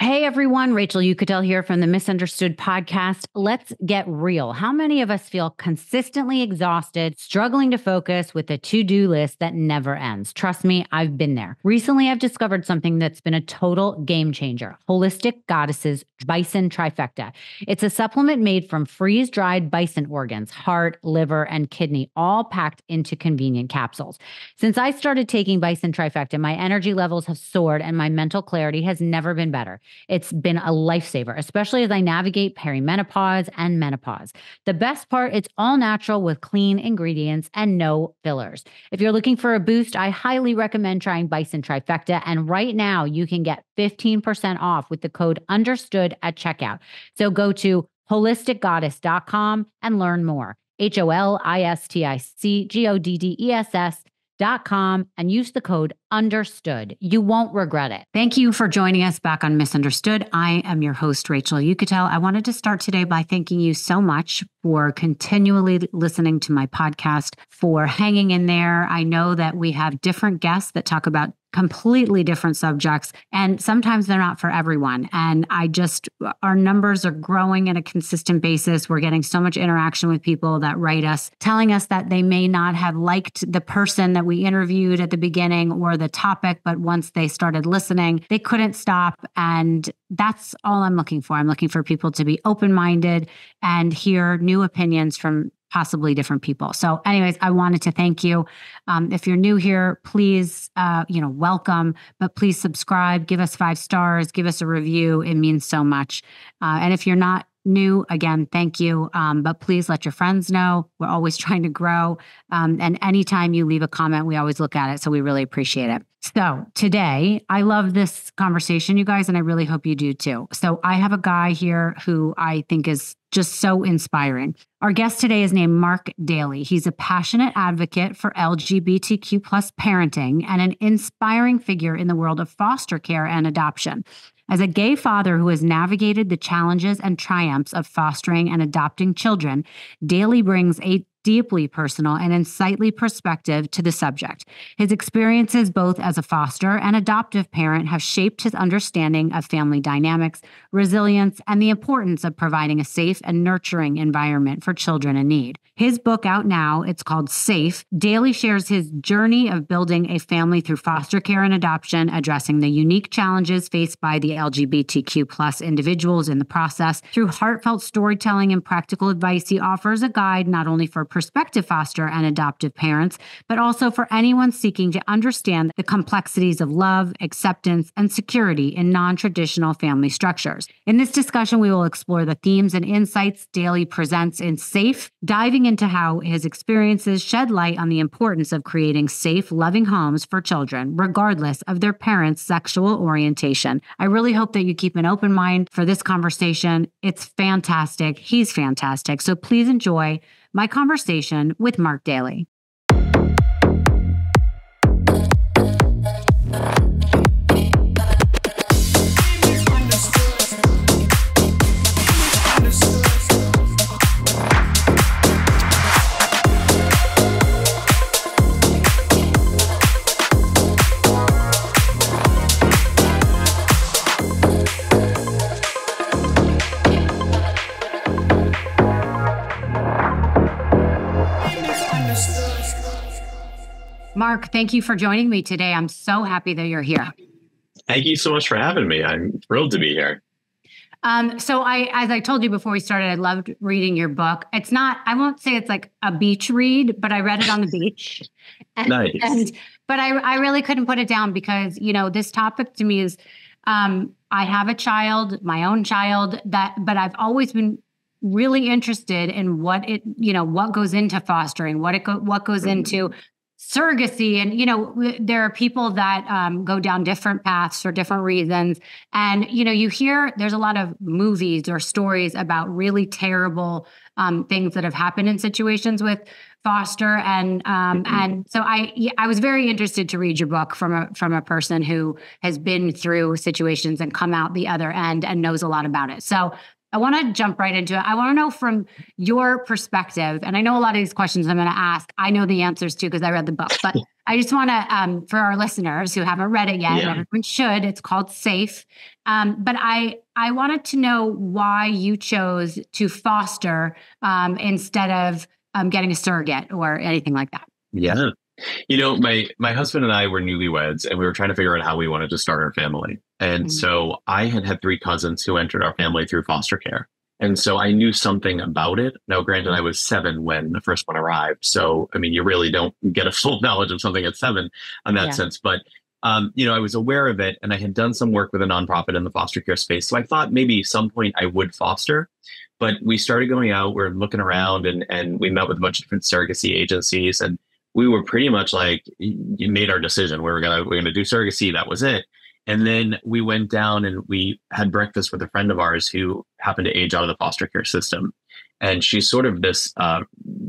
Hey everyone, Rachel Yucatel here from the Misunderstood podcast. Let's get real. How many of us feel consistently exhausted, struggling to focus with a to-do list that never ends? Trust me, I've been there. Recently, I've discovered something that's been a total game changer. Holistic Goddess's Bison Trifecta. It's a supplement made from freeze-dried bison organs, heart, liver, and kidney, all packed into convenient capsules. Since I started taking Bison Trifecta, my energy levels have soared and my mental clarity has never been better. It's been a lifesaver, especially as I navigate perimenopause and menopause. The best part, it's all natural with clean ingredients and no fillers. If you're looking for a boost, I highly recommend trying Bison Trifecta. And right now you can get 15% off with the code UNDERSTOOD at checkout. So go to holisticgoddess.com and learn more. holisticgoddess.com and use the code UNDERSTOOD. You won't regret it. Thank you for joining us back on Misunderstood. I am your host, Rachel Yucatel. I wanted to start today by thanking you so much for continually listening to my podcast, for hanging in there. I know that we have different guests that talk about completely different subjects, and sometimes they're not for everyone. And our numbers are growing on a consistent basis. We're getting so much interaction with people that write us, telling us that they may not have liked the person that we interviewed at the beginning or the topic, but once they started listening, they couldn't stop. And that's all I'm looking for. I'm looking for people to be open-minded and hear new opinions from possibly different people. So anyways, I wanted to thank you. If you're new here, please, welcome, but please subscribe, give us 5 stars, give us a review. It means so much. And if you're not new, again, thank you. But please let your friends know. We're always trying to grow. And anytime you leave a comment, we always look at it. So we really appreciate it. So today, I love this conversation, you guys, and I really hope you do too. So I have a guy here who I think is just so inspiring. Our guest today is named Mark Daley. He's a passionate advocate for LGBTQ plus parenting and an inspiring figure in the world of foster care and adoption. As a gay father who has navigated the challenges and triumphs of fostering and adopting children, Daley brings a deeply personal and insightful perspective to the subject. His experiences both as a foster and adoptive parent have shaped his understanding of family dynamics, resilience, and the importance of providing a safe and nurturing environment for children in need. His book out now, it's called Safe. Daley shares his journey of building a family through foster care and adoption, addressing the unique challenges faced by the LGBTQ plus individuals in the process. Through heartfelt storytelling and practical advice, he offers a guide not only for prospective foster and adoptive parents, but also for anyone seeking to understand the complexities of love, acceptance, and security in non-traditional family structures. In this discussion, we will explore the themes and insights Daley presents in Safe, diving into how his experiences shed light on the importance of creating safe, loving homes for children, regardless of their parents' sexual orientation. I really hope that you keep an open mind for this conversation. It's fantastic. He's fantastic. So please enjoy my conversation with Mark Daley. Mark, thank you for joining me today. I'm so happy that you're here. Thank you so much for having me. I'm thrilled to be here. As I told you before we started, I loved reading your book. I won't say it's like a beach read, but I read it on the beach. Nice. But I really couldn't put it down because, this topic to me is, I have a child, my own child, but I've always been really interested in what goes into fostering, what goes into surrogacy. And, there are people that go down different paths for different reasons. And, you hear there's a lot of movies or stories about really terrible things that have happened in situations with foster. And so I was very interested to read your book from a person who has been through situations and come out the other end and knows a lot about it. So I want to jump right into it. I want to know from your perspective, and I know a lot of these questions I'm going to ask, I know the answers to because I read the book, but I just want to, for our listeners who haven't read it yet, everyone should, it's called Safe. But I wanted to know why you chose to foster instead of getting a surrogate or anything like that. Yeah. My husband and I were newlyweds, and we were trying to figure out how we wanted to start our family. And so I had 3 cousins who entered our family through foster care. And so I knew something about it. Now, granted, I was 7 when the first one arrived. So, I mean, you really don't get a full knowledge of something at 7 in that sense. But, I was aware of it, and I had done some work with a nonprofit in the foster care space. So I thought maybe some point I would foster. But we started going out, we're looking around, and we met with a bunch of different surrogacy agencies. And we were pretty much like, you made our decision. We're gonna do surrogacy. That was it. And then we went down and we had breakfast with a friend of ours who happened to age out of the foster care system. And she's sort of this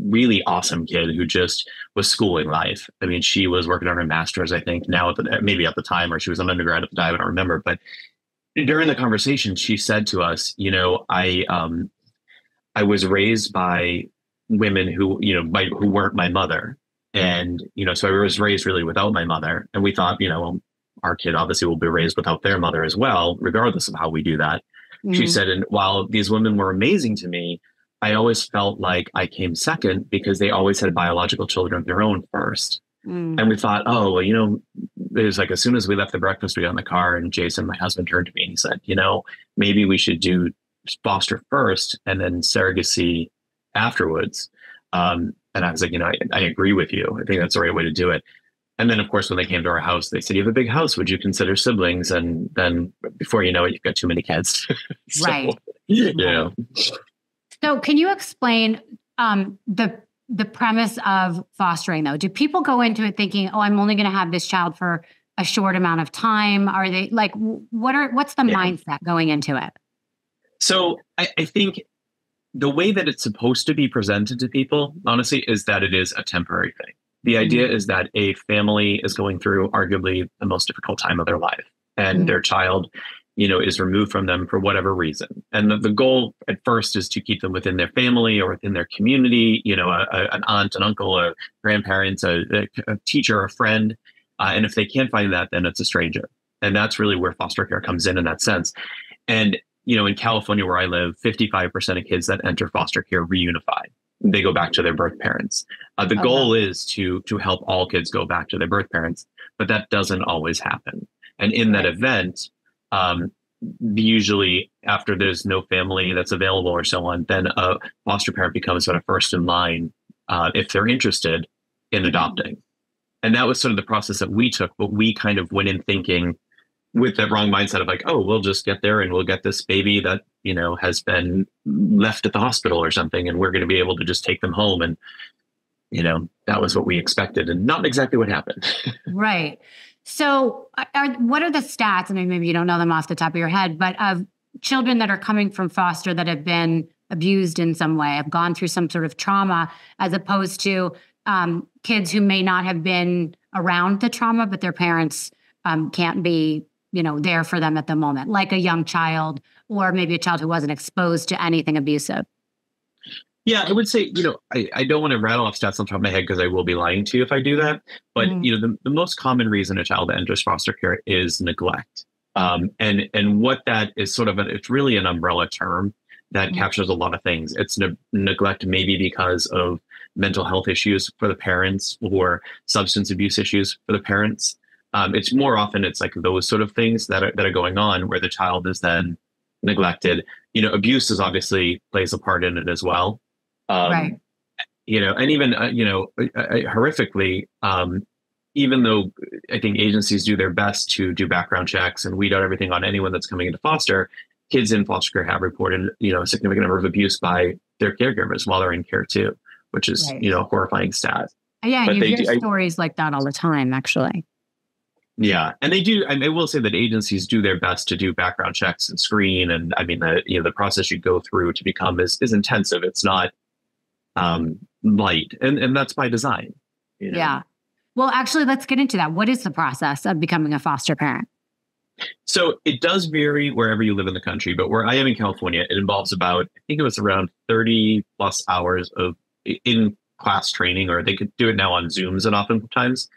really awesome kid who just was schooling life. I mean, she was working on her master's, I think, maybe at the time, or she was an undergrad at the time. I don't remember. But during the conversation, she said to us, I was raised by women who weren't my mother. And, so I was raised really without my mother. And we thought, our kid obviously will be raised without their mother as well, regardless of how we do that. She said, and while these women were amazing to me, I always felt like I came second because they always had biological children of their own first. And we thought, there's like, as soon as we left the breakfast, we got in the car, and Jason, my husband, turned to me and he said, maybe we should do foster first and then surrogacy afterwards. And I was like, I agree with you. I think that's the right way to do it. And then, of course, when they came to our house, they said, you have a big house. Would you consider siblings? And then before you know it, you've got too many kids. Right. So can you explain the premise of fostering, though? Do people go into it thinking, oh, I'm only going to have this child for a short amount of time? Are they like, what's the mindset going into it? So I think the way that it's supposed to be presented to people, honestly, is that it is a temporary thing. The idea is that a family is going through arguably the most difficult time of their life, and their child, is removed from them for whatever reason. And the goal at first is to keep them within their family or within their community, an aunt, an uncle, a grandparent, a teacher, a friend. And if they can't find that, then it's a stranger. And that's really where foster care comes in that sense. And in California, where I live, 55% of kids that enter foster care reunify. They go back to their birth parents. The goal is to help all kids go back to their birth parents, but that doesn't always happen. And in that event, usually after there's no family that's available or so on, then a foster parent becomes sort of first in line if they're interested in adopting. And that was sort of the process that we took, but we kind of went in thinking with that wrong mindset of like, oh, we'll just get there and we'll get this baby that, has been left at the hospital or something, and we're going to be able to just take them home. And, that was what we expected, and not exactly what happened. Right. So what are the stats? I mean, maybe you don't know them off the top of your head, but of children that are coming from foster that have been abused in some way, have gone through some sort of trauma, as opposed to kids who may not have been around the trauma, but their parents can't be there for them at the moment, like a young child, or maybe a child who wasn't exposed to anything abusive. Yeah, I would say, I don't want to rattle off stats on top of my head because I will be lying to you if I do that. But, the most common reason a child enters foster care is neglect. And what that is sort of, it's really an umbrella term that captures a lot of things. It's neglect maybe because of mental health issues for the parents or substance abuse issues for the parents. It's more often it's like those sort of things that are going on where the child is then neglected. Abuse is obviously plays a part in it as well. Right. And even horrifically, even though I think agencies do their best to do background checks and weed out everything on anyone that's coming into foster, kids in foster care have reported a significant number of abuse by their caregivers while they're in care too, which is a horrifying stat. Yeah, and you hear stories like that all the time, actually. Yeah, and they do. I will say that agencies do their best to do background checks and screen, and I mean the process you go through to become is intensive. It's not light, and that's by design. Yeah. Well, actually, let's get into that. What is the process of becoming a foster parent? So it does vary wherever you live in the country, but where I am in California, it involves about, I think it was around 30 plus hours of in class training, or they could do it now on Zooms and oftentimes,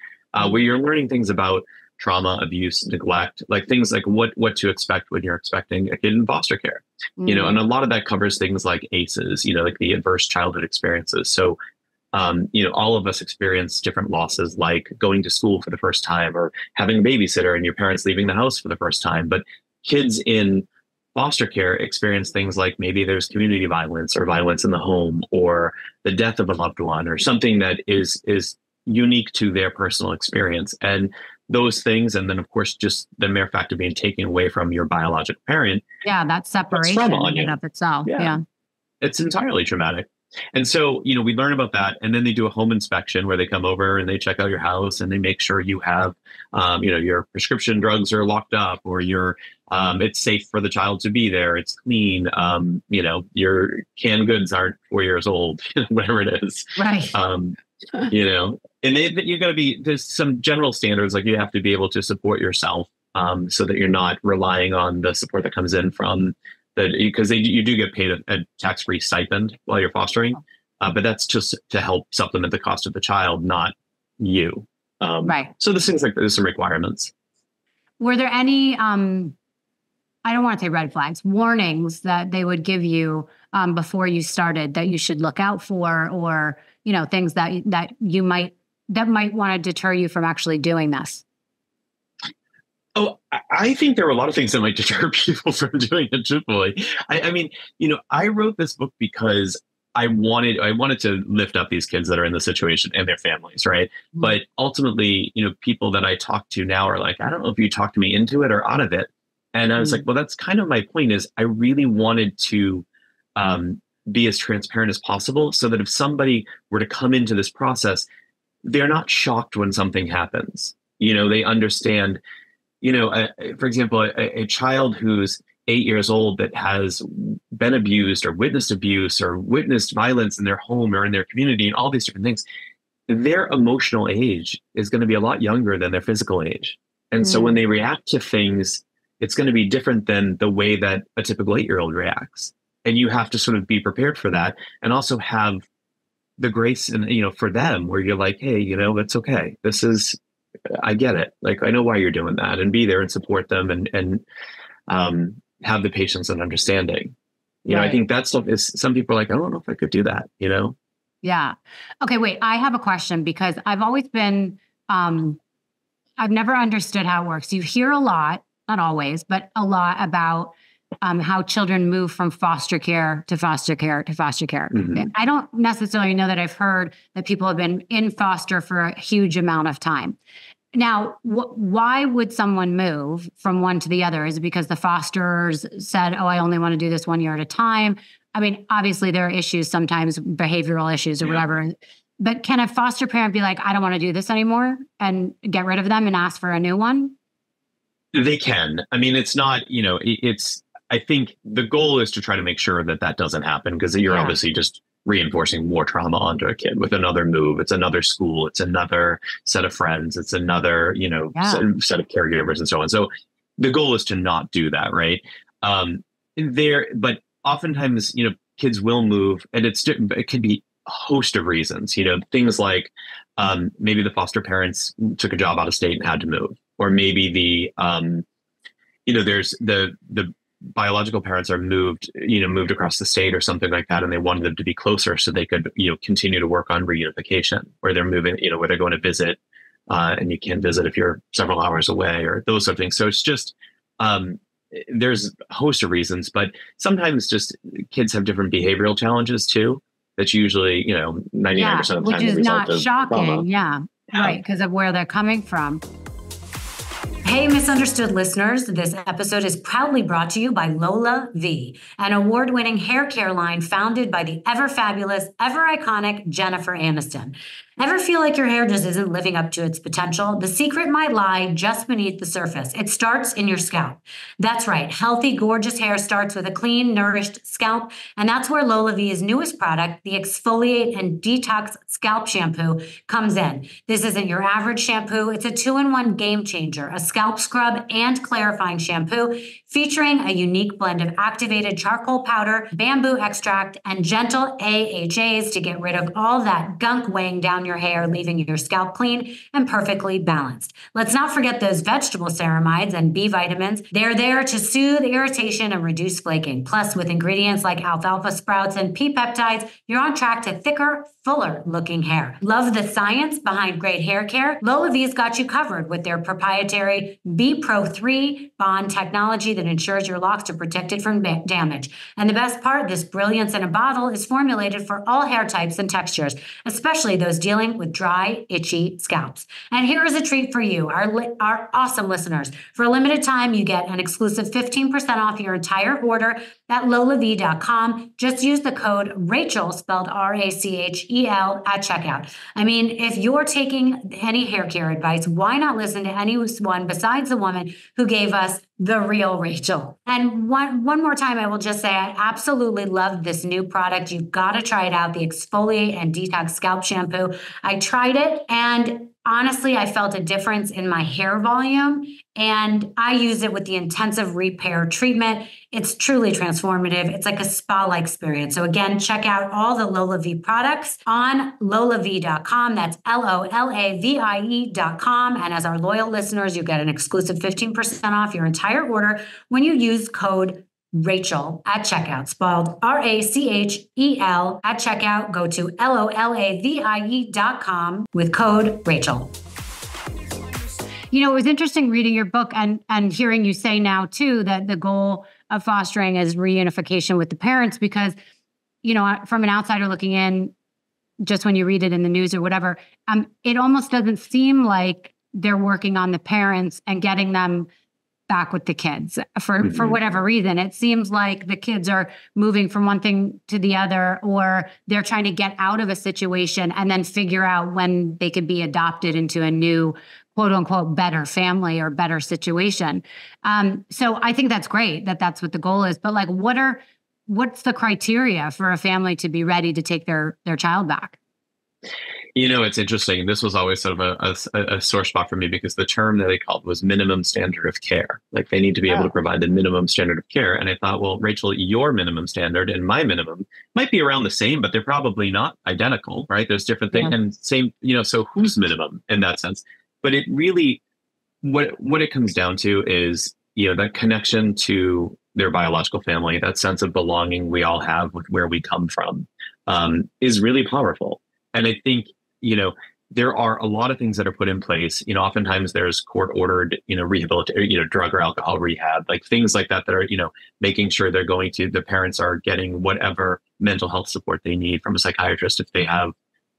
where you're learning things about trauma, abuse, neglect, like things like what to expect when you're expecting a kid in foster care, and a lot of that covers things like ACEs, like the adverse childhood experiences. So all of us experience different losses, like going to school for the first time or having a babysitter and your parents leaving the house for the first time. But kids in foster care experience things like maybe there's community violence or violence in the home or the death of a loved one or something that is unique to their personal experience. And those things, and then of course just the mere fact of being taken away from your biological parent. Yeah, that separation in and of itself. Yeah. It's entirely traumatic. And so, we learn about that, and then they do a home inspection where they come over and they check out your house and they make sure you have, your prescription drugs are locked up, or it's safe for the child to be there. It's clean. Your canned goods aren't 4 years old, whatever it is. Right. And you're going to there's some general standards, like you have to be able to support yourself, so that you're not relying on the support that comes in from because you do get paid a tax-free stipend while you're fostering, but that's just to help supplement the cost of the child, not you. Right. So there's some requirements. Were there any, I don't want to say red flags, warnings that they would give you before you started that you should look out for, or, things that might want to deter you from actually doing this? Oh, I think there are a lot of things that might deter people from doing it, truthfully. I mean, I wrote this book because I wanted to lift up these kids that are in the situation and their families, right? Mm-hmm. But ultimately, people that I talk to now are like, I don't know if you talked me into it or out of it. And I was like, well, that's kind of my point, is I really wanted to be as transparent as possible, so that if somebody were to come into this process, they're not shocked when something happens. They understand. For example, a child who's 8 years old that has been abused or witnessed abuse or witnessed violence in their home or in their community and all these different things, their emotional age is going to be a lot younger than their physical age. And so when they react to things, it's going to be different than the way that a typical 8-year-old reacts. And you have to sort of be prepared for that, and also have the grace and, for them, where you're like, hey, it's okay. I get it. Like, I know why you're doing that, and be there and support them and have the patience and understanding. Right. I think that stuff is, some people are like, I don't know if I could do that, Yeah. Okay, wait, I have a question, because I've always been, I've never understood how it works. You hear a lot, not always, but a lot about how children move from foster care to foster care to foster care. Mm-hmm. I don't necessarily know that I've heard that people have been in foster for a huge amount of time. Now, why would someone move from one to the other? Is it because the fosters said, I only want to do this 1 year at a time? I mean, obviously there are issues, sometimes behavioral issues or whatever, but can a foster parent be like, I don't want to do this anymore, and get rid of them and ask for a new one? They can. I mean, it's not, I think the goal is to try to make sure that doesn't happen, because you're obviously just reinforcing more trauma onto a kid with another move. It's another school. It's another set of friends. It's another, set of caregivers and so on. So the goal is to not do that, right? But oftentimes, kids will move, and it can be a host of reasons, things like maybe the foster parents took a job out of state and had to move, or maybe there's the biological parents are moved across the state or something like that, and they wanted them to be closer so they could, continue to work on reunification, where they're moving, where they're going to visit, and you can't visit if you're several hours away, or those sort of things. So it's just, there's a host of reasons, but sometimes just kids have different behavioral challenges too. That's usually, 99% of the time, which is not shocking. Yeah, right. Because of where they're coming from. Hey, Misunderstood listeners, this episode is proudly brought to you by LOLAVIE, an award-winning hair care line founded by the ever-fabulous, ever-iconic Jennifer Aniston. Ever feel like your hair just isn't living up to its potential? The secret might lie just beneath the surface. It starts in your scalp. That's right. Healthy, gorgeous hair starts with a clean, nourished scalp. And that's where LOLAVIE's newest product, the Exfoliate and Detox Scalp Shampoo, comes in. This isn't your average shampoo. It's a 2-in-1 game changer, a scalp scrub and clarifying shampoo featuring a unique blend of activated charcoal powder, bamboo extract, and gentle AHAs to get rid of all that gunk weighing down your hair, leaving your scalp clean and perfectly balanced. Let's not forget those vegetable ceramides and B vitamins. They're there to soothe irritation and reduce flaking. Plus, with ingredients like alfalfa sprouts and pea peptides, you're on track to thicker, fuller looking hair. Love the science behind great hair care? LOLAVIE's got you covered with their proprietary B Pro 3 bond technology that ensures your locks are protected from damage. And the best part, this brilliance in a bottle is formulated for all hair types and textures, especially those dealing with dry, itchy scalps. And here is a treat for you, our awesome listeners. For a limited time, you get an exclusive 15% off your entire order at LOLAVIE.com. Just use the code Rachel, spelled RACHEL, at checkout. I mean, if you're taking any hair care advice, why not listen to anyone besides the woman who gave us the real Rachel? And one more time, I will just say I absolutely love this new product. You've got to try it out, the Exfoliate and Detox Scalp Shampoo. I tried it, and honestly, I felt a difference in my hair volume, and I use it with the intensive repair treatment. It's truly transformative. It's like a spa-like experience. So again, check out all the LOLAVIE products on LOLAVIE.com. That's LOLAVIE.com. And as our loyal listeners, you get an exclusive 15% off your entire order when you use code Rachel at checkout, spelled RACHEL at checkout. Go to LOLAVIE.com with code Rachel. You know, it was interesting reading your book and hearing you say now too that the goal of fostering is reunification with the parents, because, you know, from an outsider looking in, just when you read it in the news or whatever, it almost doesn't seem like they're working on the parents and getting them back with the kids for whatever reason. It seems like the kids are moving from one thing to the other, or they're trying to get out of a situation and then figure out when they could be adopted into a new quote unquote better family or better situation. So I think that's great that that's what the goal is. But like, what's the criteria for a family to be ready to take their child back? You know, it's interesting. This was always sort of a sore spot for me, because the term that they called was minimum standard of care. Like, they need to be able to provide the minimum standard of care. And I thought, well, Rachel, your minimum standard and my minimum might be around the same, but they're probably not identical, right? There's different things and same, you know, so who's minimum in that sense? But it really, what it comes down to is, you know, that connection to their biological family, that sense of belonging we all have with where we come from, is really powerful. And I think, you know, there are a lot of things that are put in place. You know, oftentimes there's court ordered, you know, rehabilitation, you know, drug or alcohol rehab, like things like that are, you know, making sure they're going to, the parents are getting whatever mental health support they need from a psychiatrist if they have,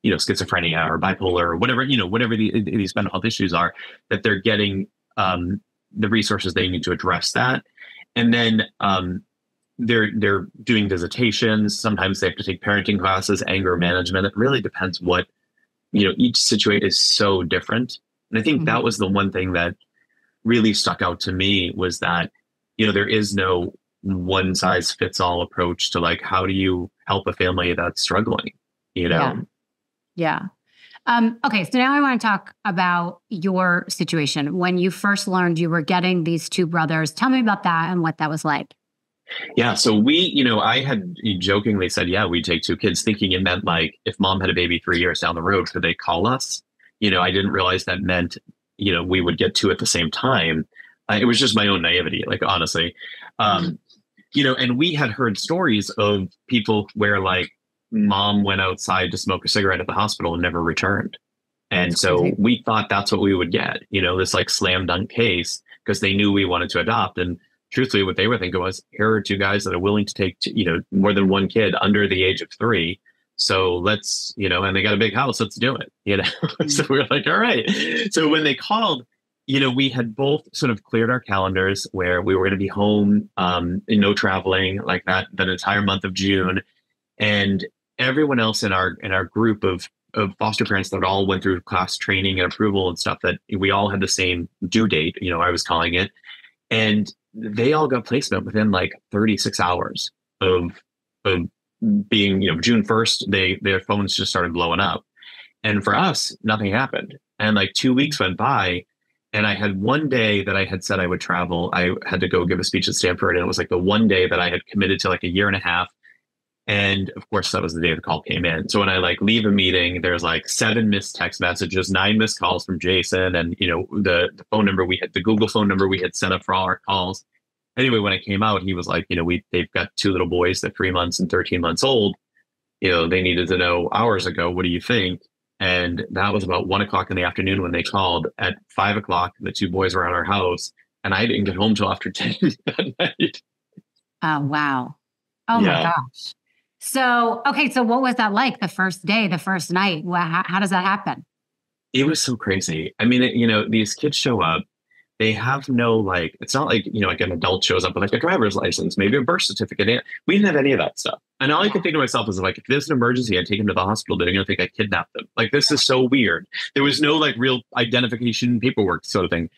you know, schizophrenia or bipolar or whatever, you know, whatever these mental health issues are, that they're getting the resources they need to address that. And then they're doing visitations. Sometimes they have to take parenting classes, anger management. It really depends what, you know, each situation is so different. And I think that was the one thing that really stuck out to me, was that, you know, there is no one size fits all approach to like, how do you help a family that's struggling, you know? Yeah. Okay. So now I want to talk about your situation. When you first learned you were getting these two brothers, tell me about that and what that was like. Yeah. So we, you know, I had jokingly said, yeah, we take two kids, thinking it meant like if mom had a baby 3 years down the road, could they call us? You know, I didn't realize that meant, you know, we would get two at the same time. It was just my own naivety, like, honestly. You know, and we had heard stories of people where like mom went outside to smoke a cigarette at the hospital and never returned. And so we thought that's what we would get, you know, this like slam dunk case, because they knew we wanted to adopt. And truthfully, what they were thinking was, here are two guys that are willing to take, you know, more than one kid under the age of 3. So let's, you know, and they got a big house, let's do it, you know? So we were like, all right. So when they called, you know, we had both sort of cleared our calendars where we were going to be home, no traveling, like that entire month of June. And everyone else in our group of of foster parents that all went through class training and approval and stuff, that we all had the same due date, I was calling it. And they all got placement within like 36 hours of being, June 1st, their phones just started blowing up. And for us, nothing happened. And like 2 weeks went by, and I had one day that I had said I would travel. I had to go give a speech at Stanford, and it was like the one day that I had committed to like a year and a half. And of course, that was the day the call came in. So when I like leave a meeting, there's like 7 missed text messages, 9 missed calls from Jason, and the phone number the Google phone number we had set up for all our calls. Anyway, when I came out, he was like, they've got 2 little boys, they're 3 months and 13 months old. They needed to know hours ago. What do you think? And that was about 1:00 in the afternoon when they called. At 5:00, the 2 boys were at our house, and I didn't get home till after 10 that night. Oh, wow. Oh my gosh. So, okay. So what was that like the first day, the first night? How does that happen? It was so crazy. I mean, these kids show up, they have no, like, it's not like, like an adult shows up with like a driver's license, maybe a birth certificate. We didn't have any of that stuff. And all I could think to myself is like, if there's an emergency, I'd take them to the hospital. They're going to think I kidnapped them. Like, this is so weird. There was no like real identification paperwork sort of thing.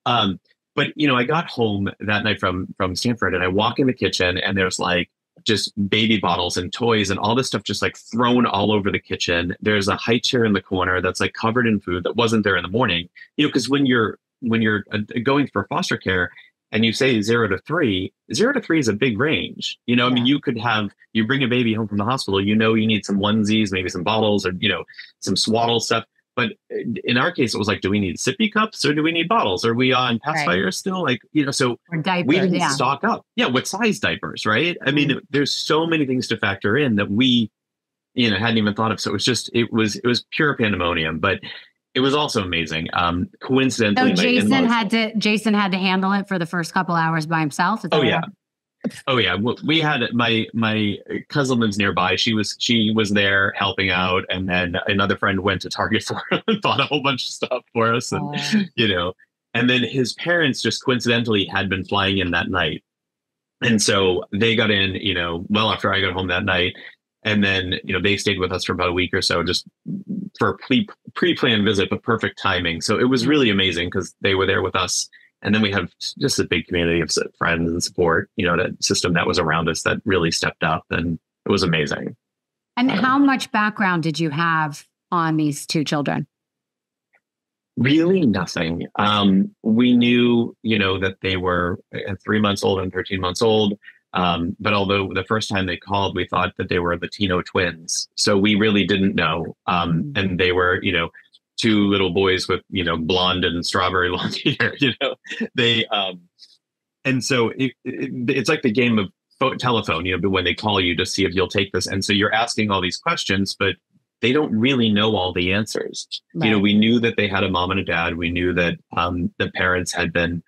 But I got home that night from Stanford, and I walk in the kitchen, and there's like just baby bottles and toys and all this stuff just like thrown all over the kitchen. There's a high chair in the corner that's like covered in food that wasn't there in the morning. Because when you're going for foster care and you say 0 to 3, 0 to 3 is a big range. I mean, you bring a baby home from the hospital, you need some onesies, maybe some bottles, or, some swaddle stuff. But in our case, it was like, do we need sippy cups or do we need bottles? Are we on pacifier still? Like, so diapers, we didn't stock up. Yeah. What size diapers, right? I mean, there's so many things to factor in that we, hadn't even thought of. So it was pure pandemonium, but it was also amazing. Coincidentally, so Jason had to handle it for the first couple hours by himself. Oh yeah. We had my cousin lives nearby. She was there helping out, and then another friend went to Target for him and bought a whole bunch of stuff for us, and and then his parents just coincidentally had been flying in that night, and so they got in well after I got home that night, and then they stayed with us for about a week or so, just for a pre-planned visit, but perfect timing. So it was really amazing because they were there with us. And then we have just a big community of friends and support, that system that was around us that really stepped up, and it was amazing. And how much background did you have on these 2 children? Really nothing. We knew, that they were 3 months old and 13 months old. But although the first time they called, we thought that they were Latino twins. So we really didn't know. And they were, 2 little boys with, blonde and strawberry long hair, they, and so it's like the game of telephone, when they call you to see if you'll take this. And so you're asking all these questions, but they don't really know all the answers. Right. We knew that they had a mom and a dad. We knew that, the parents had been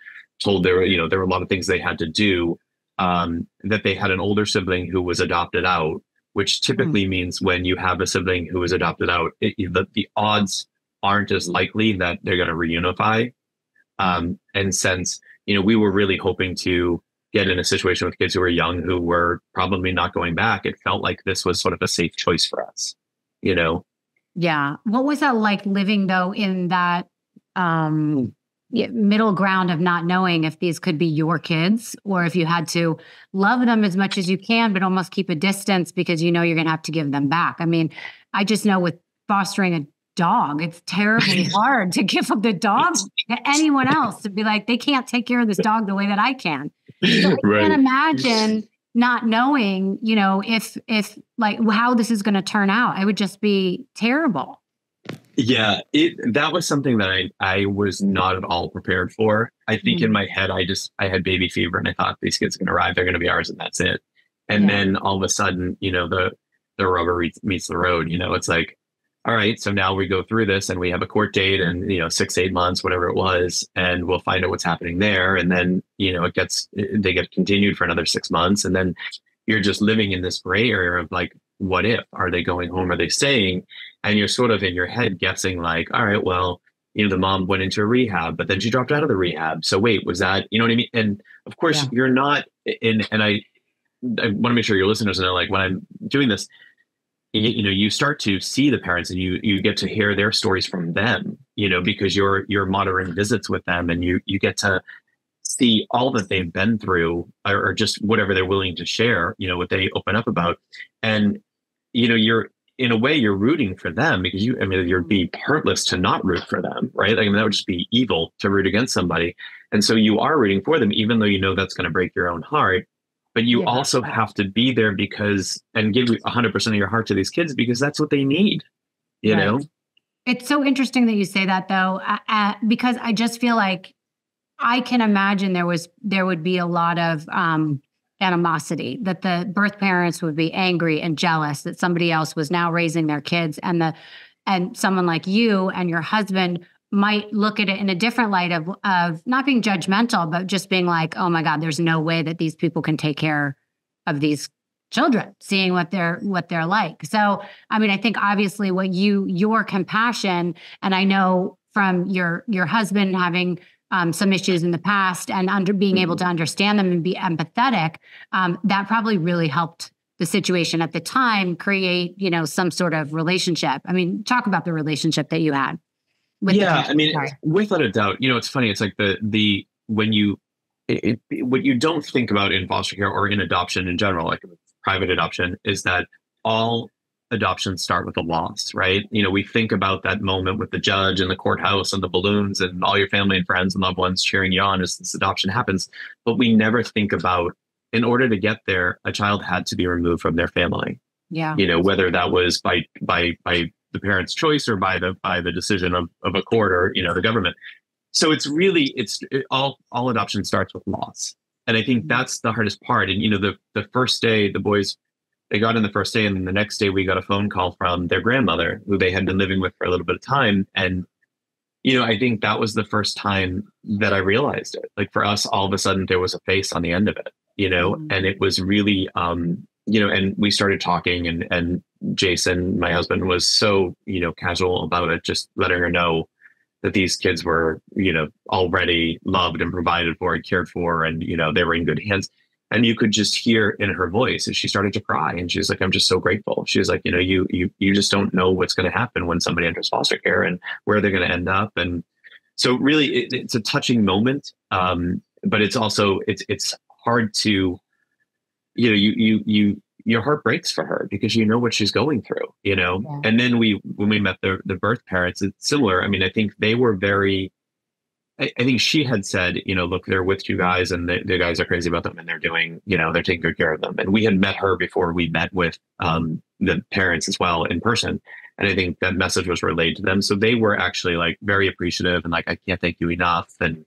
told there were a lot of things they had to do, that they had an older sibling who was adopted out, which typically means when you have a sibling who is adopted out, the odds aren't as likely that they're going to reunify. And since, we were really hoping to get in a situation with kids who were young, who were probably not going back, it felt like this was sort of a safe choice for us, Yeah. What was that like living though in that middle ground of not knowing if these could be your kids, or if you had to love them as much as you can, but almost keep a distance because you're going to have to give them back? I mean, I just know with fostering a dog, it's terribly hard to give up the dog to anyone else, to be like, they can't take care of this dog the way that I can. So I can't imagine not knowing, if like how this is going to turn out. It would just be terrible. Yeah, that was something that I was not at all prepared for. I think in my head, I had baby fever, and I thought these kids are going to arrive, they're going to be ours, and that's it. And then all of a sudden, the rubber meets the road. It's like, all right, so now we go through this, and we have a court date, and 6 to 8 months, whatever it was, and we'll find out what's happening there. And then they get continued for another 6 months, and then you're just living in this gray area of like, what if? Are they going home? Are they staying? And you're sort of in your head guessing like, all right, well, the mom went into rehab, but then she dropped out of the rehab. So wait, was that, what I mean? And of course, you're not in, and I want to make sure your listeners know, like, when I'm doing this, you start to see the parents, and you get to hear their stories from them, because you're monitoring visits with them, and you get to see all that they've been through, or just whatever they're willing to share, what they open up about. And, you're, in a way, you're rooting for them, because you'd be heartless to not root for them, right? Like, that would just be evil to root against somebody. And so you are rooting for them, even though that's going to break your own heart. But you also have to be there and give 100% of your heart to these kids, because that's what they need, you know? It's so interesting that you say that, though, because I just feel like I can imagine there would be a lot of animosity, that the birth parents would be angry and jealous that somebody else was now raising their kids, and someone like you and your husband might look at it in a different light of not being judgmental, but just being like, oh my God, there's no way that these people can take care of these children, seeing what they're like. So, I mean, I think obviously your compassion, and I know from your husband having some issues in the past, and being able to understand them and be empathetic, that probably really helped the situation at the time create, some sort of relationship. I mean, talk about the relationship that you had. Without a doubt, it's funny. It's like what you don't think about in foster care or in adoption in general, like private adoption, is that all adoptions start with a loss, right? We think about that moment with the judge and the courthouse and the balloons and all your family and friends and loved ones cheering you on as this adoption happens. But we never think about, in order to get there, a child had to be removed from their family. Yeah. Whether that was by the parent's choice or by the decision of a court or, the government. So all adoption starts with loss. And I think that's the hardest part. And, the first day, the boys, they got in the first day, and then the next day we got a phone call from their grandmother, who they had been living with for a little bit of time. And, I think that was the first time that I realized it. Like, for us, all of a sudden there was a face on the end of it, and it was really, and we started talking, and Jason, my husband, was so, casual about it, just letting her know that these kids were, already loved and provided for and cared for, and, they were in good hands. And you could just hear in her voice as she started to cry. And she was like, I'm just so grateful. She was like, you just don't know what's going to happen when somebody enters foster care and where they're going to end up. And so really it's a touching moment. But it's also, it's hard to, your heart breaks for her, because what she's going through, Yeah. And then when we met the birth parents, it's similar. I mean, I think they were I think she had said, look, they're with you guys, and the guys are crazy about them, and they're doing, they're taking good care of them. And we had met her before we met with the parents as well in person. And I think that message was relayed to them. So they were actually like very appreciative and like, I can't thank you enough. And,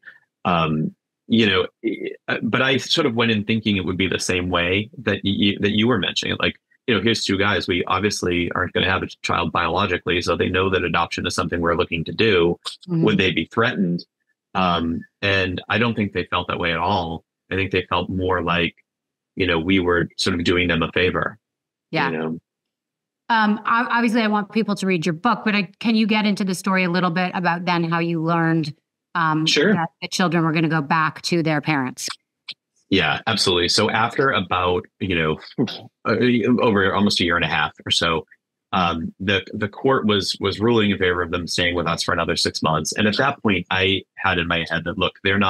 but I sort of went in thinking it would be the same way that you were mentioning. Like, here's two guys. We obviously aren't going to have a child biologically, so they know that adoption is something we're looking to do. Mm-hmm. Would they be threatened? And I don't think they felt that way at all. I think they felt more like, we were sort of doing them a favor. Yeah. Obviously I want people to read your book, but can you get into the story a little bit about then how you learned Sure. that the children were going to go back to their parents? Yeah, absolutely. So after about, over almost a year and a half or so, the court was ruling in favor of them staying with us for another 6 months. And at that point, I had in my head that, look, they're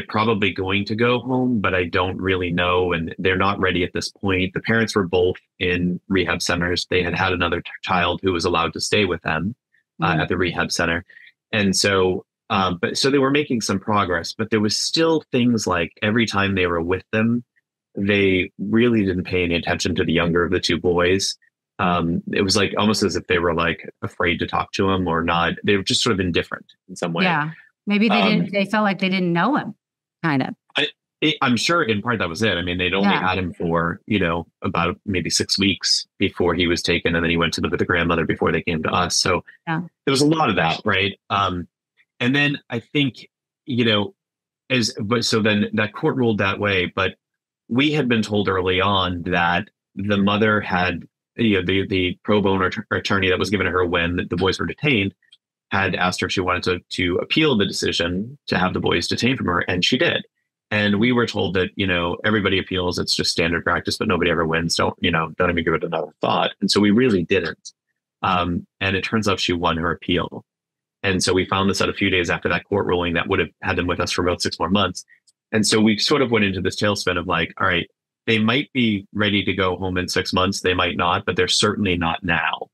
probably going to go home, but I don't really know. And they're not ready at this point. The parents were both in rehab centers. They had another child who was allowed to stay with them at the rehab center. And so, so they were making some progress, but there was still things like every time they were with them, they really didn't pay any attention to the younger of the two boys. It was like almost as if they were like afraid to talk to him or not. They were just sort of indifferent in some way. Yeah. Maybe they felt like they didn't know him, kind of. I'm sure in part that was it. I mean, they'd only had him for, about maybe 6 weeks before he was taken. And then he went to live with the grandmother before they came to us. So there was a lot of that. Right. And then I think, so then that court ruled that way, but we had been told early on that the mother had, the pro bono attorney that was given to her when the boys were detained had asked her if she wanted to appeal the decision to have the boys detained from her. And she did. And we were told that, everybody appeals. It's just standard practice, but nobody ever wins. Don't even give it another thought. And so we really didn't. And it turns out she won her appeal. And so we found this out a few days after that court ruling that would have had them with us for about 6 more months. And so we sort of went into this tailspin of like, all right, they might be ready to go home in 6 months. They might not, but they're certainly not now.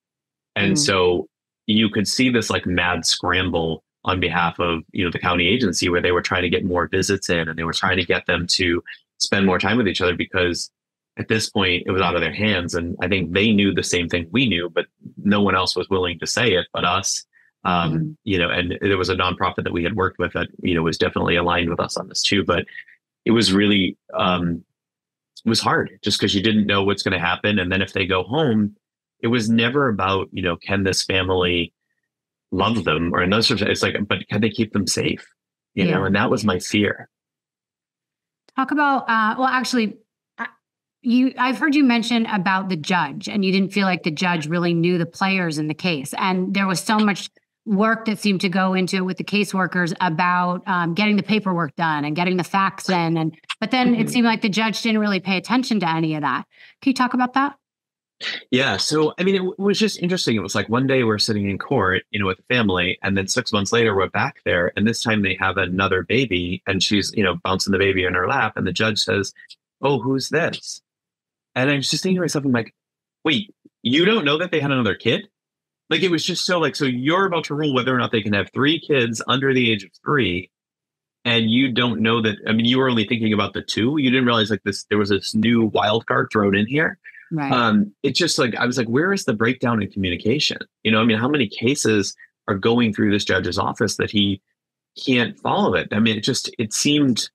And so you could see this like mad scramble on behalf of, the county agency, where they were trying to get more visits in, and they were trying to get them to spend more time with each other, because at this point it was out of their hands. And I think they knew the same thing we knew, but no one else was willing to say it but us. And there was a nonprofit that we had worked with that, was definitely aligned with us on this too. But it was really, it was hard just because you didn't know what's going to happen. And then if they go home, it was never about, can this family love them or another sort of, it's like, but can they keep them safe? And that was my fear. Talk about, I've heard you mention about the judge, and you didn't feel like the judge really knew the players in the case. And there was so much work that seemed to go into it with the caseworkers about getting the paperwork done and getting the facts in. But then it seemed like the judge didn't really pay attention to any of that. Can you talk about that? Yeah. So, it was just interesting. It was like one day we're sitting in court, with the family, and then 6 months later we're back there, and this time they have another baby, and she's, bouncing the baby in her lap, and the judge says, "Oh, who's this?" And I'm just thinking to myself, I'm like, wait, you don't know that they had another kid? Like, it was just so like, so you're about to rule whether or not they can have 3 kids under the age of 3. And you don't know that. You were only thinking about the 2. You didn't realize there was this new wild card thrown in here. Right. It's just like, I was like, where is the breakdown in communication? How many cases are going through this judge's office that he can't follow it? It seemed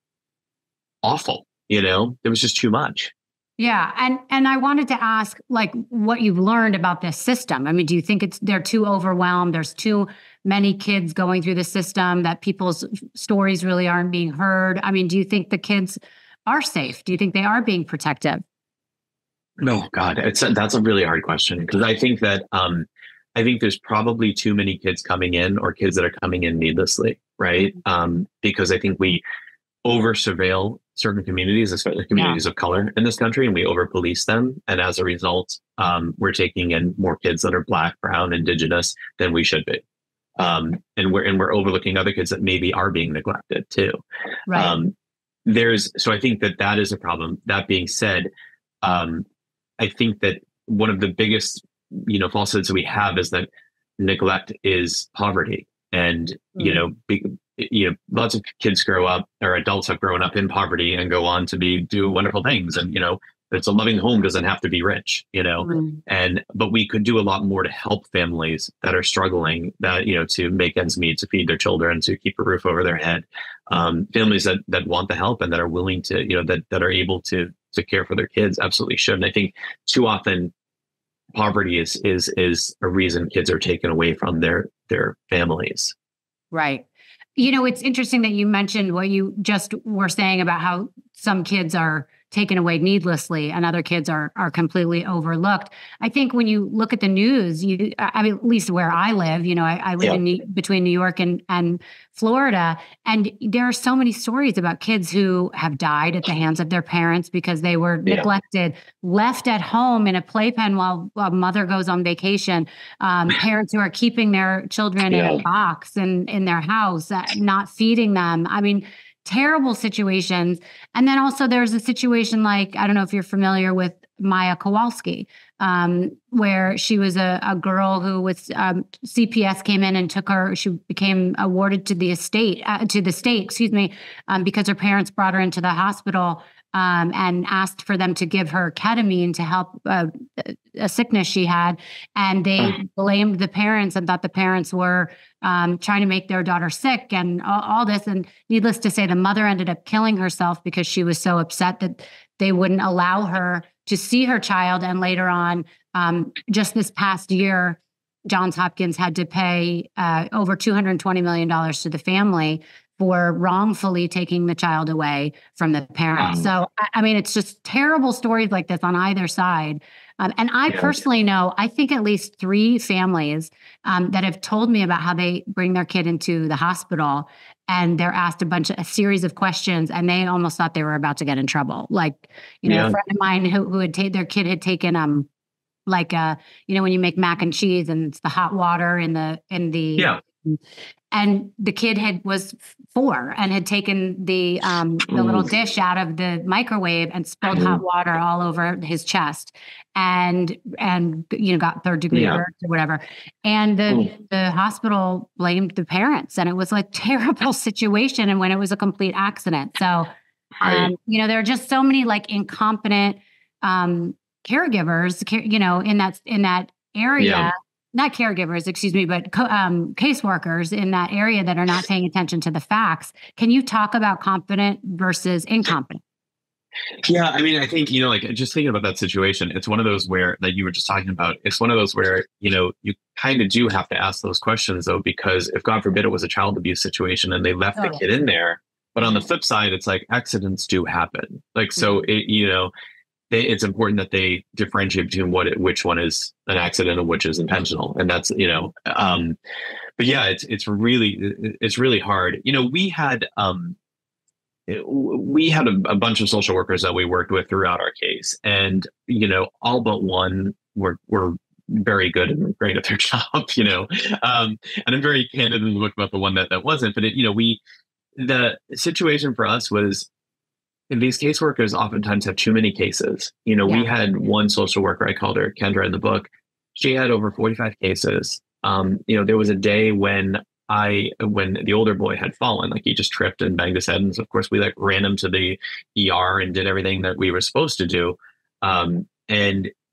awful. There was just too much. Yeah. And I wanted to ask, like, what you've learned about this system. Do you think they're too overwhelmed? There's too many kids going through the system, that people's stories really aren't being heard? Do you think the kids are safe? Do you think they are being protective? No, God, that's a really hard question, because I think that I think there's probably too many kids coming in, or kids that are coming in needlessly, right? Because I think we over surveil certain communities, especially communities of color in this country, and we over police them. And as a result, we're taking in more kids that are Black, brown, Indigenous than we should be. And we're overlooking other kids that maybe are being neglected too. Right. So I think that is a problem. That being said, I think that one of the biggest, falsehoods that we have is that neglect is poverty. And, lots of kids grow up, or adults have grown up in poverty and go on to do wonderful things. And, it's a loving home doesn't have to be rich, but we could do a lot more to help families that are struggling, that, to make ends meet, to feed their children, to keep a roof over their head. Families that want the help and that are willing to, that are able to care for their kids absolutely should. And I think too often poverty is a reason kids are taken away from their families. Right. It's interesting that you mentioned what you just were saying about how some kids are taken away needlessly and other kids are completely overlooked. I think when you look at the news, at least where I live, I live between New York and Florida, and there are so many stories about kids who have died at the hands of their parents because they were neglected, left at home in a playpen while mother goes on vacation. Parents who are keeping their children in a box in their house, not feeding them. Terrible situations. And then also there's a situation like, I don't know if you're familiar with Maya Kowalski, where she was a girl who was CPS came in and took her. She became awarded to the state, because her parents brought her into the hospital and asked for them to give her ketamine to help a sickness she had. And they blamed the parents and thought the parents were trying to make their daughter sick and all this. And needless to say, the mother ended up killing herself because she was so upset that they wouldn't allow her to see her child. And later on, just this past year, Johns Hopkins had to pay over $220 million to the family for wrongfully taking the child away from the parents. So, I mean, it's just terrible stories like this on either side. And I personally know, I think at least 3 families that have told me about how they bring their kid into the hospital and they're asked a series of questions and they almost thought they were about to get in trouble. Like, a friend of mine who had their kid had taken, like, when you make mac and cheese and it's the hot water in the and the kid was 4 and had taken the little dish out of the microwave and spilled hot water all over his chest and got 3rd-degree hurt or whatever. And the hospital blamed the parents, and it was like terrible situation. And when it was a complete accident. So, there are just so many like incompetent caregivers, in that area. Yeah. Not caregivers, excuse me, but caseworkers in that area that are not paying attention to the facts. Can you talk about competent versus incompetent? Yeah, I mean, I think, like just thinking about that situation, it's one of those where that you were just talking about. It's one of those where, you kind of do have to ask those questions, though, because if God forbid it was a child abuse situation and they left the kid in there, but on the flip side, it's like accidents do happen. Like, so it's important that they differentiate between which one is an accident and which is intentional. And that's, but yeah, it's really hard. We had a bunch of social workers that we worked with throughout our case, and, all but one were very good and great at their job, and I'm very candid in the book about the one that wasn't, but the situation for us was, and these caseworkers oftentimes have too many cases. We had one social worker, I called her Kendra in the book. She had over 45 cases. There was a day when the older boy had fallen, like he just tripped and banged his head. And so, of course, we like ran him to the ER and did everything that we were supposed to do. And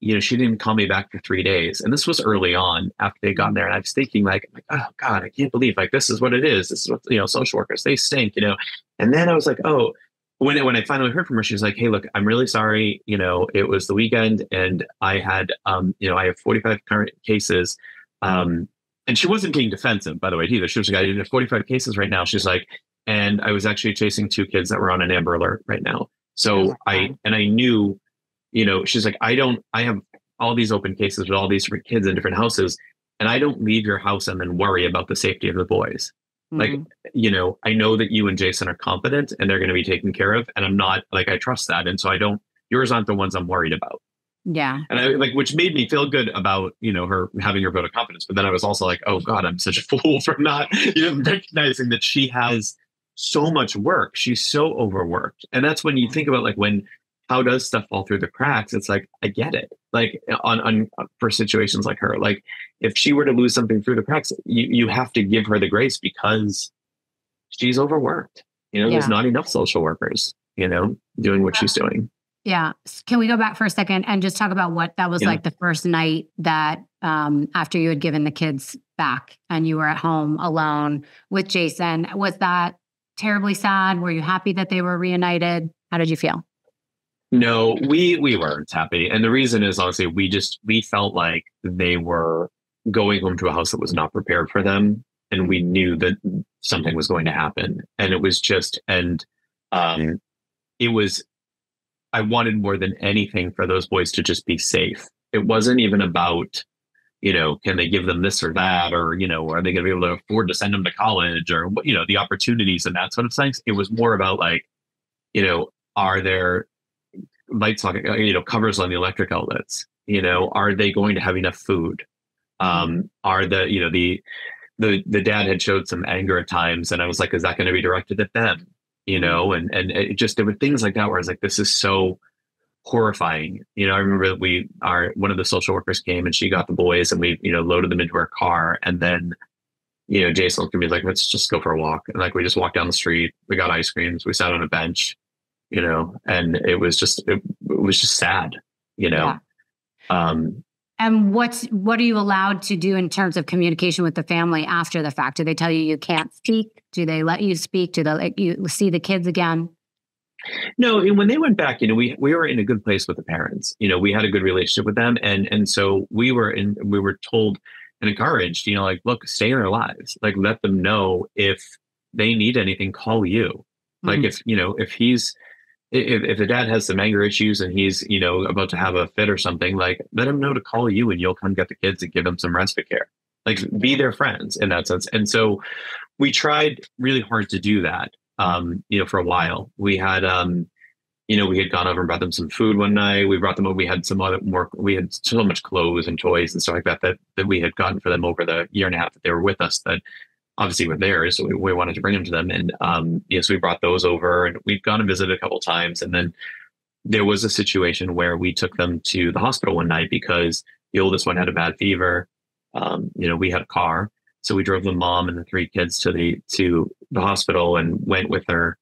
she didn't call me back for 3 days. And this was early on after they got there. And I was thinking like, oh God, I can't believe like this is what it is. This is what, social workers, they stink, And then I was like, oh, when I finally heard from her, she was like, hey, look, I'm really sorry. It was the weekend and I had, I have 45 current cases. And she wasn't being defensive, by the way, either. She was like, I have 45 cases right now. She's like, and I was actually chasing 2 kids that were on an Amber Alert right now. So I knew, she's like, I have all these open cases with all these different kids in different houses, and I don't leave your house and then worry about the safety of the boys. Like, I know that you and Jason are competent and they're going to be taken care of. And I'm not like, I trust that. And so yours aren't the ones I'm worried about. Yeah. And I which made me feel good about, her having her vote of confidence. But then I was also like, oh God, I'm such a fool for not, recognizing that she has so much work. She's so overworked. And that's when you think about like, how does stuff fall through the cracks? It's like, I get it. Like for situations like her, like if she were to lose something through the cracks, you have to give her the grace because she's overworked. There's not enough social workers, doing what she's doing. Yeah. Can we go back for a second and just talk about what that was like the first night that after you had given the kids back and you were at home alone with Jason? Was that terribly sad? Were you happy that they were reunited? How did you feel? No, we weren't happy. And the reason is honestly, we felt like they were going home to a house that was not prepared for them. And we knew that something was going to happen. And it was just, I wanted more than anything for those boys to just be safe. It wasn't even about, can they give them this or that, or, are they going to be able to afford to send them to college, or, the opportunities and that sort of things. It was more about like, are there light socket, covers on the electric outlets? Are they going to have enough food? Are the dad had showed some anger at times, and I was like, is that going to be directed at them? And it just, there were things like that where I was like, this is so horrifying. I remember one of the social workers came and she got the boys and we, loaded them into our car. And then, Jason looked at me like, let's just go for a walk. And like, we just walked down the street, we got ice creams, we sat on a bench, and it was just sad, Yeah. And what are you allowed to do in terms of communication with the family after the fact? Do they tell you can't speak? Do they let you speak? Do they let you see the kids again? No, when they went back, we were in a good place with the parents. We had a good relationship with them, and so we were told and encouraged, like, look, stay in their lives, like let them know if they need anything, call you. Like if the dad has some anger issues and he's, about to have a fit or something, like let him know to call you and you'll come get the kids and give them some respite care. Like be their friends in that sense. And so we tried really hard to do that. For a while. We had we had gone over and brought them some food one night. We brought them over. We had we had so much clothes and toys and stuff like that we had gotten for them over the year and a half that they were with us, that obviously were theirs. So we wanted to bring them to them. And so we brought those over and we'd gone and visited a couple of times. And then there was a situation where we took them to the hospital one night because the oldest one had a bad fever. We had a car. So we drove the mom and the three kids to the hospital and went with her.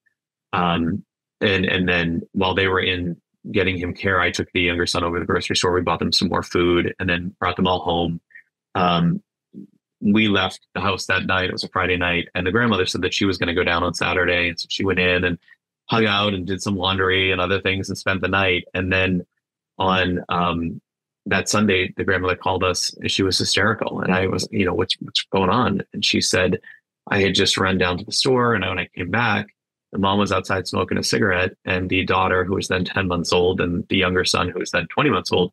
And then while they were in getting him care, I took the younger son over to the grocery store. We bought them some more food and then brought them all home. We left the house that night. It was a Friday night. And the grandmother said that she was going to go down on Saturday. And so she went in and hung out and did some laundry and other things and spent the night. And then on that Sunday, the grandmother called us and she was hysterical. And I was, what's going on? And she said, I had just run down to the store. And when I came back, the mom was outside smoking a cigarette. And the daughter, who was then 10 months old, and the younger son, who was then 20 months old,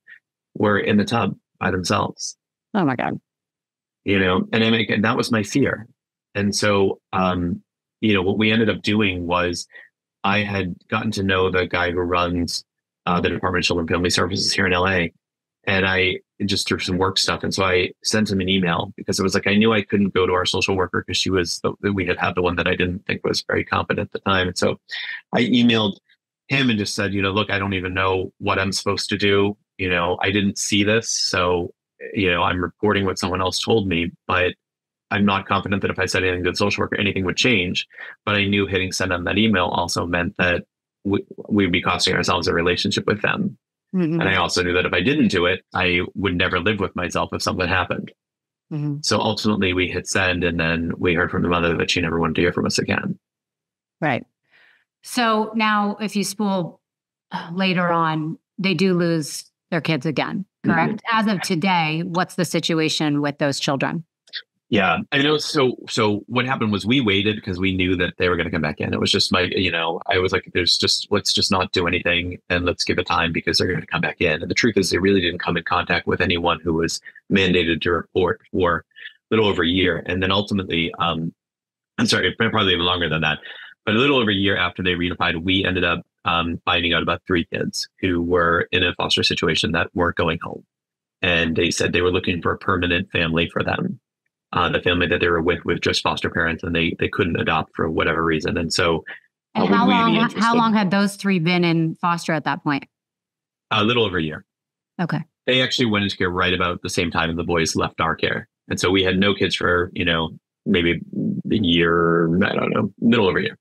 were in the tub by themselves. Oh my God. And that was my fear. And so, what we ended up doing was I had gotten to know the guy who runs the Department of Children and Family Services here in LA. And I just through some work stuff. And so I sent him an email because it was like, I knew I couldn't go to our social worker because we had the one that I didn't think was very competent at the time. And so I emailed him and just said, look, I don't even know what I'm supposed to do. I didn't see this. So, I'm reporting what someone else told me, but I'm not confident that if I said anything to the social worker, anything would change. But I knew hitting send on that email also meant that we'd be costing ourselves a relationship with them. Mm-hmm. And I also knew that if I didn't do it, I would never live with myself if something happened. Mm-hmm. So ultimately we hit send, and then we heard from the mother that she never wanted to hear from us again. Right. So now if you spool later on, they do lose their kids again, correct? Mm-hmm. As of today, what's the situation with those children? Yeah, I know. So what happened was we waited because we knew that they were going to come back in. It was just I was like, let's just not do anything and let's give it time because they're going to come back in. And the truth is they really didn't come in contact with anyone who was mandated to report for a little over a year. And then ultimately, I'm sorry, probably even longer than that, but a little over a year after they reunified, we ended up finding out about 3 kids who were in a foster situation that weren't going home. And they said they were looking for a permanent family for them. The family that they were with just foster parents, and they couldn't adopt for whatever reason. And so, and how long had those 3 been in foster at that point? A little over a year. Okay. They actually went into care right about the same time the boys left our care. And so we had no kids for, maybe a year, I don't know, middle over a year.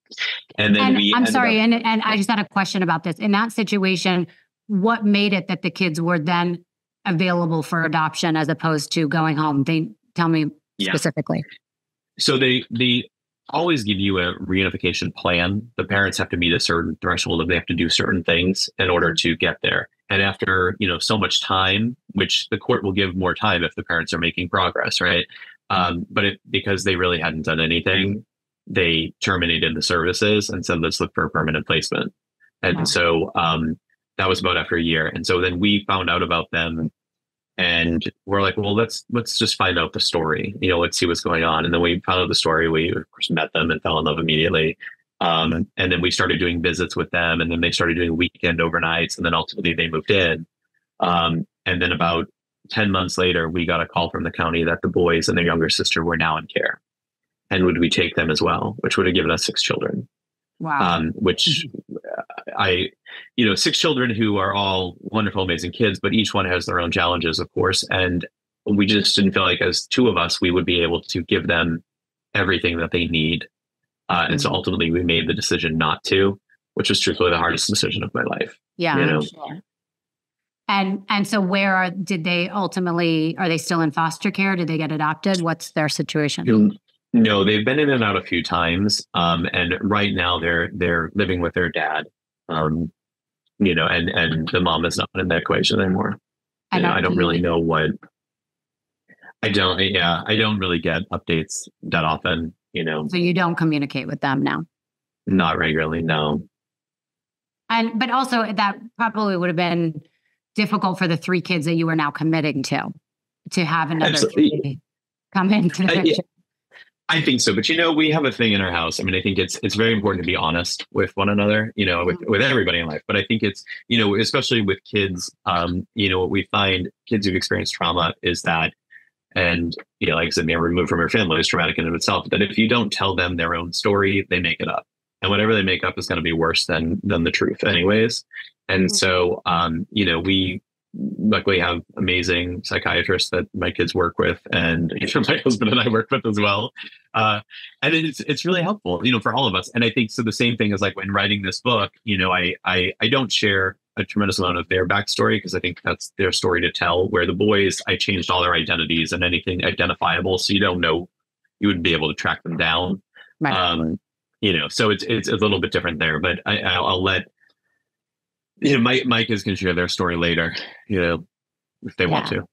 And then I'm sorry. And I just had a question about this. In that situation, what made it that the kids were then available for adoption as opposed to going home? Tell me. Specifically. So they always give you a reunification plan. The parents have to meet a certain threshold and they have to do certain things in order to get there. And after, so much time, which the court will give more time if the parents are making progress, right? But because they really hadn't done anything, they terminated the services and said, let's look for a permanent placement. And so that was about after a year. And so then we found out about them. And we're like, well, let's just find out the story, let's see what's going on. And then we found out the story. We, of course, met them and fell in love immediately. And then we started doing visits with them. And then they started doing weekend overnights. And then ultimately they moved in. And then about 10 months later, we got a call from the county that the boys and their younger sister were now in care. And would we take them as well, which would have given us 6 children. Wow. Which 6 children who are all wonderful, amazing kids, but each one has their own challenges, of course. And we just didn't feel like as 2 of us, we would be able to give them everything that they need. And so ultimately we made the decision not to, which was truthfully the hardest decision of my life. Yeah. Sure. And so are they still in foster care? Did they get adopted? What's their situation? No, they've been in and out a few times. And right now they're living with their dad. And the mom is not in the equation anymore. I don't really know what. I don't really get updates that often. So you don't communicate with them now? Not regularly, no. But also that probably would have been difficult for the 3 kids that you are now committing to have another kid come into the picture. I think so. But, we have a thing in our house. I mean, I think it's very important to be honest with one another, with everybody in life. But I think it's, especially with kids, what we find kids who've experienced trauma is that, and, like I said, being removed from your family is traumatic in and of itself, that if you don't tell them their own story, they make it up. And whatever they make up is going to be worse than the truth anyways. And so, we luckily have amazing psychiatrists that my kids work with, and my husband and I work with as well. And it's really helpful, for all of us. And I think so the same thing is like when writing this book, I don't share a tremendous amount of their backstory because I think that's their story to tell, where the boys, I changed all their identities and anything identifiable. So you wouldn't be able to track them down. Right. So it's a little bit different there, but I'll let, Mike is going to share their story later, if they want to.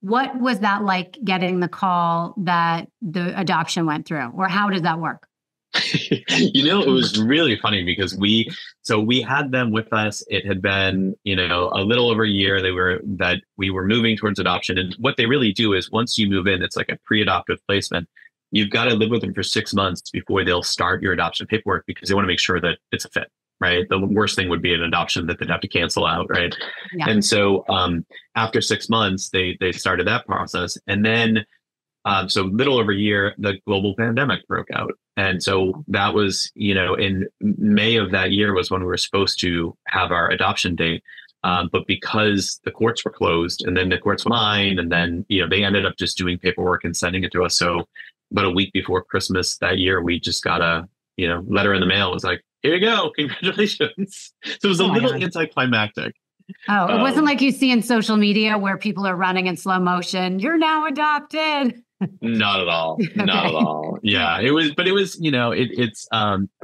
What was that like getting the call that the adoption went through, or how did that work? It was really funny because we had them with us. It had been, a little over a year we were moving towards adoption. And what they really do is once you move in, it's like a pre-adoptive placement. You've got to live with them for 6 months before they'll start your adoption paperwork because they want to make sure that it's a fit, right? The worst thing would be an adoption that they'd have to cancel out, right? Yeah. And so after 6 months, they started that process. And then, so little over a year, the global pandemic broke out. And so that was, in May of that year was when we were supposed to have our adoption date. But because the courts were closed and then the courts went online, and then, they ended up just doing paperwork and sending it to us. So about a week before Christmas that year, we just got a, letter in the mail. It was like, here you go. Congratulations. So it was a little anticlimactic. Oh, it wasn't like you see in social media where people are running in slow motion. You're now adopted. Not at all. Not at all. Yeah, it was, but it was, it's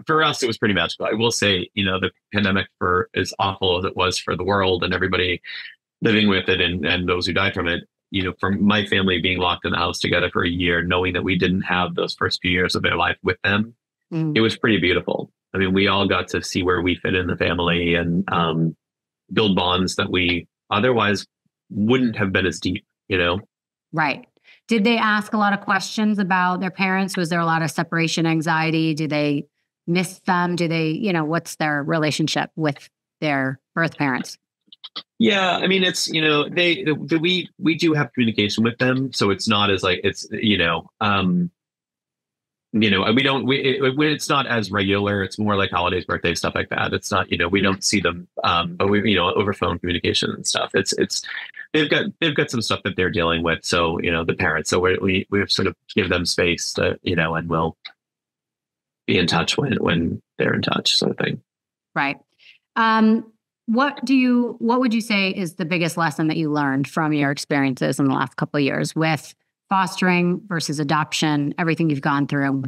for us, it was pretty magical. I will say, the pandemic, for as awful as it was for the world and everybody living with it and those who died from it, for my family being locked in the house together for a year, knowing that we didn't have those first few years of their life with them, it was pretty beautiful. I mean, we all got to see where we fit in the family and build bonds that we otherwise wouldn't have been as deep, Right. Did they ask a lot of questions about their parents? Was there a lot of separation anxiety? Do they miss them? Do they, what's their relationship with their birth parents? Yeah, I mean, it's, we do have communication with them. So it's not as like, it's, it's not as regular. It's more like holidays, birthdays, stuff like that. It's not, we don't see them, but we, over phone communication and stuff. They've got some stuff that they're dealing with. So, the parents, so we sort of give them space to, and we'll be in touch when they're in touch, sort of thing. Right. What would you say is the biggest lesson that you learned from your experiences in the last couple of years with fostering versus adoption, everything you've gone through?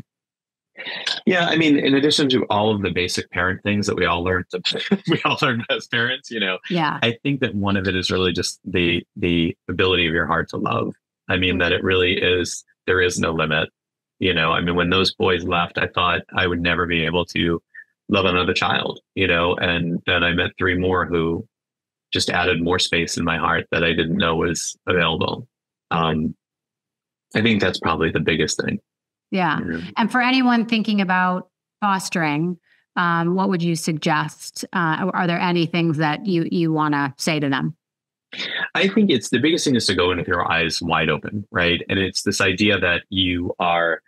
Yeah, I mean, in addition to all of the basic parent things that we all learned as parents, yeah, I think that one of it is really just the ability of your heart to love. I mean, that it really is, there is no limit. I mean, when those boys left, I thought I would never be able to love another child, and then I met 3 more who just added more space in my heart that I didn't know was available. I think that's probably the biggest thing. Yeah. And for anyone thinking about fostering, what would you suggest? Are there any things that you want to say to them? I think it's the biggest thing is to go in with your eyes wide open, right? And it's this idea that you are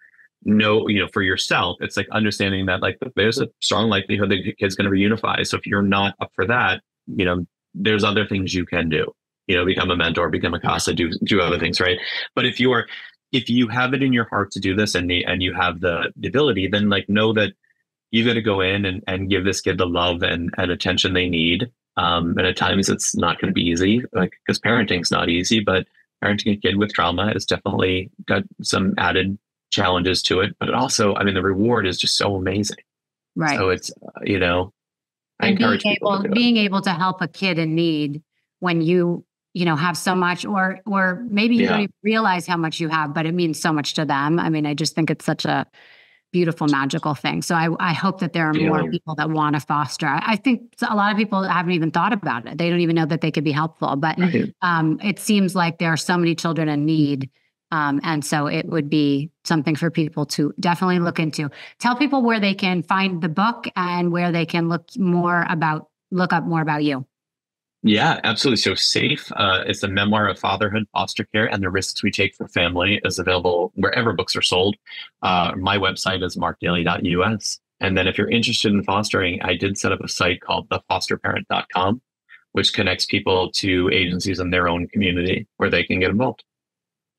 for yourself, it's like understanding that like there's a strong likelihood that your kid's going to reunify. So if you're not up for that, there's other things you can do, become a mentor, become a CASA, do other things, right? But if you have it in your heart to do this and you have the ability, then like know that you got to go in and give this kid the love and attention they need. And at times it's not going to be easy, like because parenting's not easy, but parenting a kid with trauma has definitely got some added challenges to it. But also, I mean, the reward is just so amazing. Right. So it's, I encourage people being able to help a kid in need when you have so much, or maybe you don't even realize how much you have, but it means so much to them. I mean, I just think it's such a beautiful, magical thing. So I hope that there are more people that want to foster. I think a lot of people haven't even thought about it. They don't even know that they could be helpful, but it seems like there are so many children in need. And so it would be something for people to definitely look into. Tell people where they can find the book and where they can look up more about you. Yeah, absolutely. So Safe, it's a memoir of fatherhood, foster care, and the risks we take for family, is available wherever books are sold. My website is markdaly.us. And then if you're interested in fostering, I did set up a site called thefosterparent.com, which connects people to agencies in their own community where they can get involved.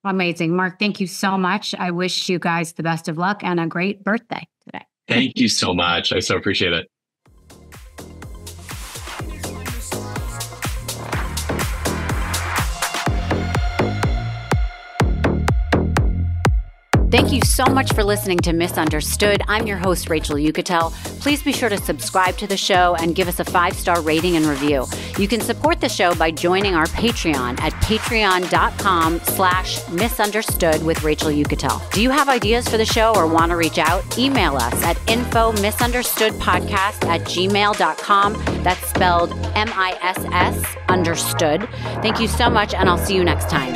Amazing. Mark, thank you so much. I wish you guys the best of luck and a great birthday today. Thank you so much. I so appreciate it. Thank you so much for listening to Misunderstood. I'm your host, Rachel Yucatel. Please be sure to subscribe to the show and give us a 5-star rating and review. You can support the show by joining our Patreon at patreon.com/misunderstood with Rachel Yucatel. Do you have ideas for the show or want to reach out? Email us at info misunderstoodpodcast@gmail.com. That's spelled MISS understood. Thank you so much, and I'll see you next time.